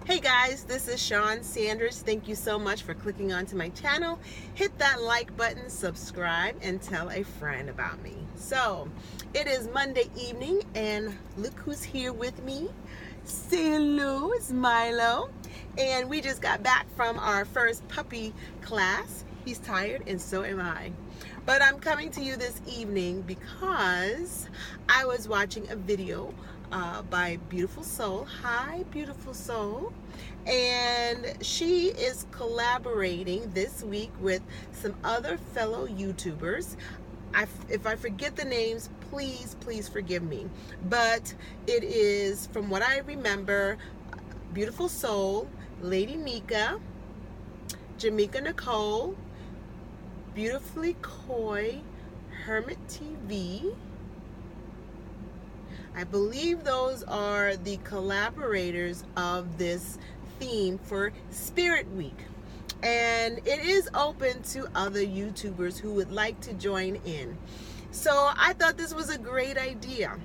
Hey guys, this is Shawn Sanders. Thank you so much for clicking onto my channel. Hit that like button, subscribe, and tell a friend about me. So, it is Monday evening, and look who's here with me. Say hello, it's Milo. And we just got back from our first puppy class. He's tired, and so am I. But I'm coming to you this evening because I was watching a video by Beautiful Soul. Hi, Beautiful Soul. And she is collaborating this week with some other fellow YouTubers. If I forget the names, please forgive me. But it is, from what I remember, Beautiful Soul, Lady Mika, Jamaica Nicole, Beautifully Coy, Hermit TV. I believe those are the collaborators of this theme for Spirit Week. And it is open to other YouTubers who would like to join in. So I thought this was a great idea.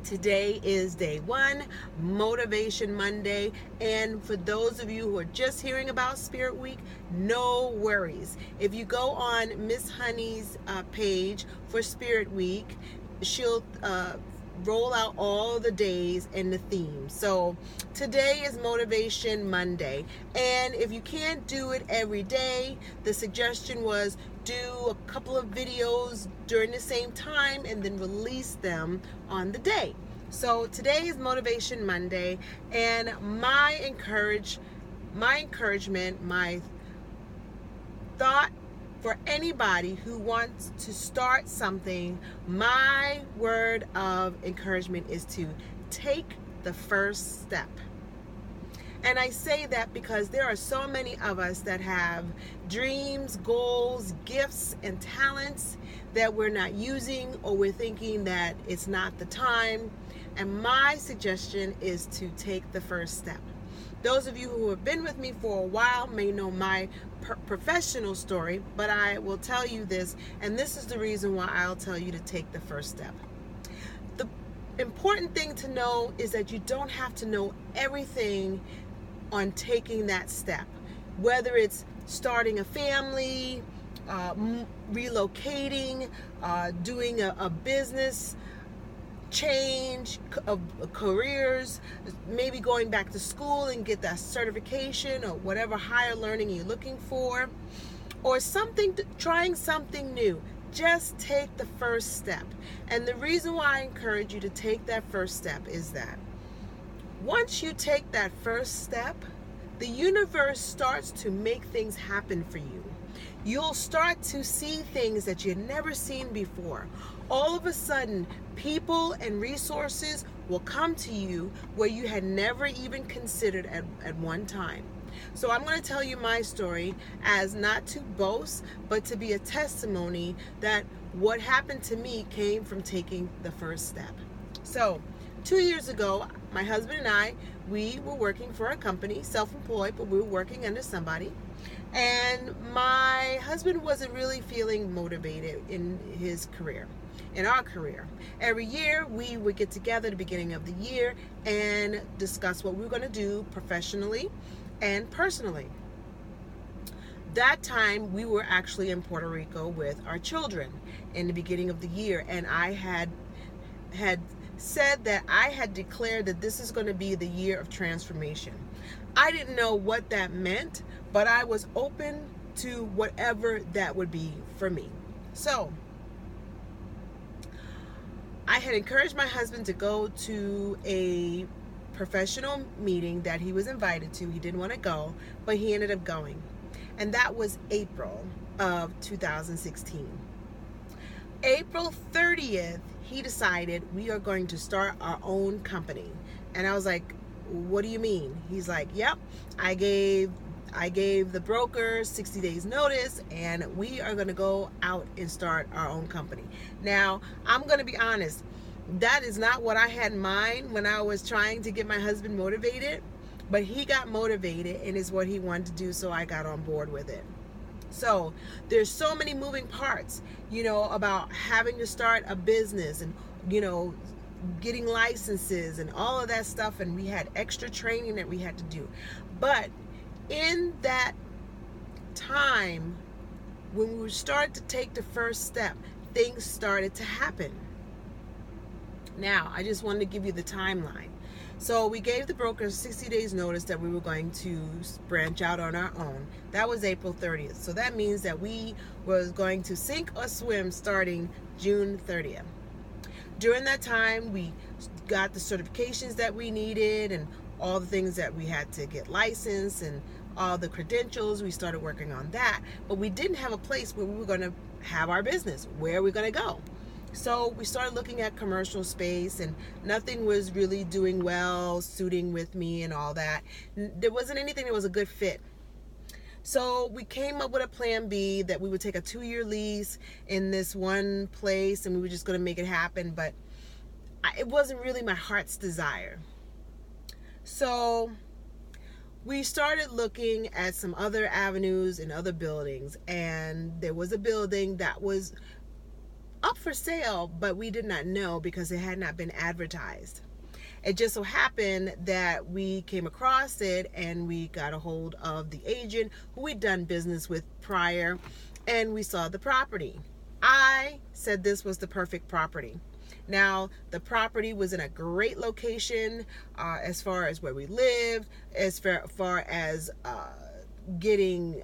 Today is day one, Motivation Monday, and for those of you who are just hearing about Spirit Week, no worries. If you go on Miss Honey's page for Spirit Week, she'll roll out all the days and the themes. So today is Motivation Monday, and if you can't do it every day, the suggestion was do a couple of videos during the same time and then release them on the day. So today is Motivation Monday, and my encouragement, my thought for anybody who wants to start something, my word of encouragement is to take the first step. And I say that because there are so many of us that have dreams, goals, gifts, and talents that we're not using, or we're thinking that it's not the time. And my suggestion is to take the first step. Those of you who have been with me for a while may know my professional story, but I will tell you this, and this is the reason why I'll tell you to take the first step. The important thing to know is that you don't have to know everything on taking that step, whether it's starting a family, relocating, doing a business change of careers, maybe going back to school and get that certification or whatever higher learning you're looking for, or trying something new. Just take the first step. And the reason why I encourage you to take that first step is that once you take that first step, the universe starts to make things happen for you. You'll start to see things that you've never seen before. All of a sudden, people and resources will come to you where you had never even considered at one time. So I'm going to tell you my story as not to boast, but to be a testimony that what happened to me came from taking the first step. So 2 years ago, my husband and I, we were working for a company, self-employed, but we were working under somebody. And my husband wasn't really feeling motivated in his career, in our career. Every year we would get together at the beginning of the year and discuss what we were going to do professionally and personally. That time we were actually in Puerto Rico with our children in the beginning of the year, and I had said that I had declared that this is going to be the year of transformation. I didn't know what that meant, but I was open to whatever that would be for me. So I had encouraged my husband to go to a professional meeting that he was invited to. He didn't want to go, but he ended up going. And that was April of 2016. April 30th, he decided we are going to start our own company. And I was like, what do you mean? He's like, yep, I gave the broker 60 days notice, and we are going to go out and start our own company. Now, I'm going to be honest, that is not what I had in mind when I was trying to get my husband motivated, but he got motivated and is what he wanted to do, so I got on board with it. So there's so many moving parts, about having to start a business and, getting licenses and all of that stuff, and we had extra training that we had to do. But in that time, when we started to take the first step, things started to happen. Now, I just wanted to give you the timeline. So we gave the brokers 60 days notice that we were going to branch out on our own. That was April 30th. So that means that we was going to sink or swim starting June 30th. During that time, we got the certifications that we needed and all the things that we had to get licensed and all the credentials. We started working on that, but we didn't have a place where we were going to have our business. Where are we going to go? So we started looking at commercial space, and nothing was really doing well, suiting with me and all that. There wasn't anything that was a good fit. So we came up with a plan B that we would take a 2-year lease in this one place, and we were just going to make it happen. But it wasn't really my heart's desire. So we started looking at some other avenues and other buildings, and there was a building that was up for sale, but we did not know because it had not been advertised. It just so happened that we came across it, and we got a hold of the agent who we'd done business with prior, and we saw the property. I said this was the perfect property. Now, the property was in a great location as far as where we lived, as far as getting,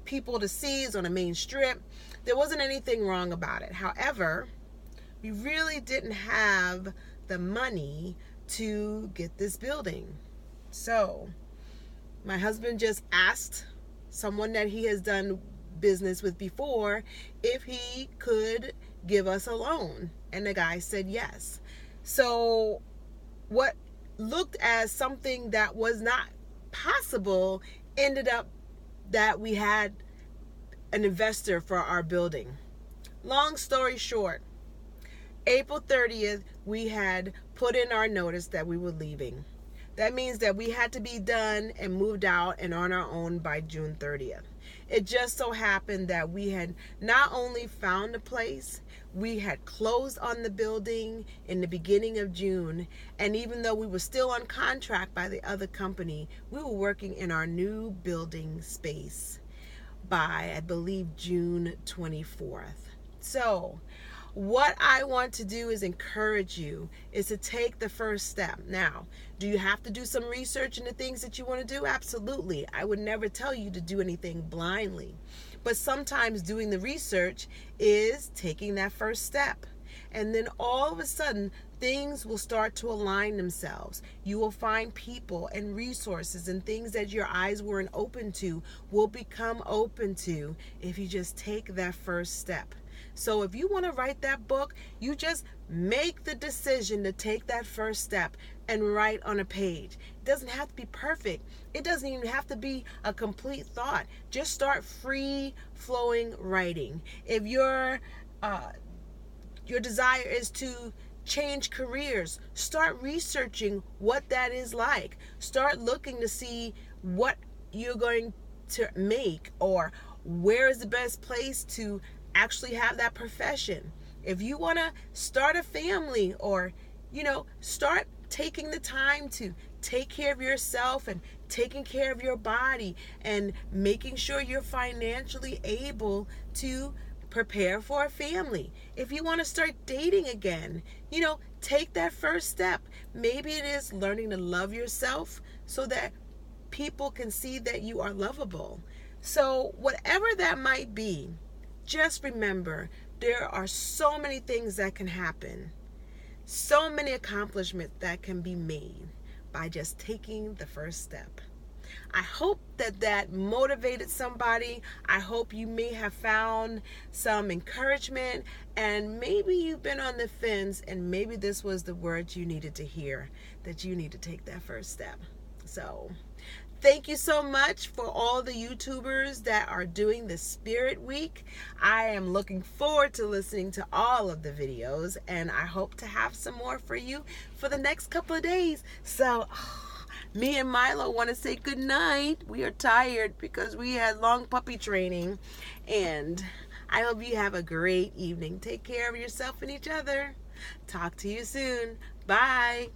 people to see. It's on a main strip. There wasn't anything wrong about it. However, we really didn't have the money to get this building. So my husband just asked someone that he has done business with before if he could give us a loan, and the guy said yes. So what looked as something that was not possible ended up that we had an investor for our building. Long story short, April 30th, we had put in our notice that we were leaving. That means that we had to be done and moved out and on our own by June 30th. It just so happened that we had not only found a place, we had closed on the building in the beginning of June. And even though we were still on contract by the other company, we were working in our new building space by, I believe, June 24th. So what I want to do is encourage you is to take the first step. Now, do you have to do some research into things that you want to do? Absolutely. I would never tell you to do anything blindly. But sometimes doing the research is taking that first step. And then all of a sudden, things will start to align themselves. You will find people and resources and things that your eyes weren't open to will become open to if you just take that first step. So if you want to write that book, you just make the decision to take that first step and write on a page. It doesn't have to be perfect. It doesn't even have to be a complete thought. Just start free flowing writing. If your desire is to change careers, start researching what that is like. Start looking to see what you're going to make, or where is the best place to actually have that profession. If you want to start a family, or start taking the time to take care of yourself and taking care of your body and making sure you're financially able to prepare for a family. If you want to start dating again, take that first step. Maybe it is learning to love yourself so that people can see that you are lovable. So whatever that might be, just remember, there are so many things that can happen, so many accomplishments that can be made by just taking the first step. I hope that motivated somebody. I hope you may have found some encouragement, and maybe you've been on the fence, and maybe this was the words you needed to hear, that you need to take that first step. So thank you so much for all the YouTubers that are doing the Spirit Week. I am looking forward to listening to all of the videos, and I hope to have some more for you for the next couple of days. So me and Milo want to say good night. We are tired because we had long puppy training, and I hope you have a great evening. Take care of yourself and each other. Talk to you soon. Bye.